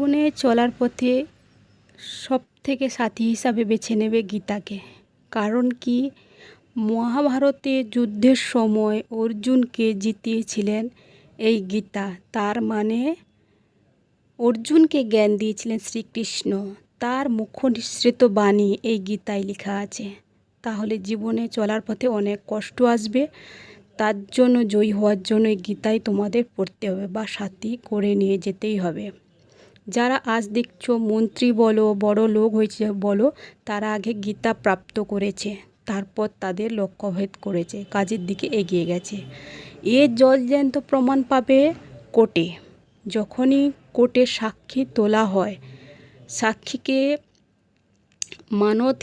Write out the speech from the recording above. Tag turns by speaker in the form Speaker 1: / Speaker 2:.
Speaker 1: জীবনে চলার পথে সবথেকে সাথী হিসাবে বেছে নেবে গীতাকে। কারণ কি, মহাভারতে যুদ্ধের সময় অর্জুনকে জিতিয়েছিলেন এই গীতা। তার মানে অর্জুনকে জ্ঞান দিয়েছিলেন শ্রীকৃষ্ণ। তার মুখনিসৃত বাণী এই গীতায় লেখা আছে। তাহলে জীবনে চলার পথে অনেক কষ্ট আসবে, তার জন্য জয়ী হওয়ার জন্য এই গীতাই তোমাদের পড়তে হবে বা সাথী করে নিয়ে যেতেই হবে। যারা আজ দেখছো মন্ত্রী বলো, বড় লোক হয়েছে বলো, তারা আগে গীতা প্রাপ্ত করেছে, তারপর তাদের লক্ষ্যভেদ করেছে, কাজের দিকে এগিয়ে গেছে। এর জলজ্যান্ত প্রমাণ পাবে কোর্টে। যখনই কোর্টে সাক্ষী তোলা হয়, সাক্ষীকে মানত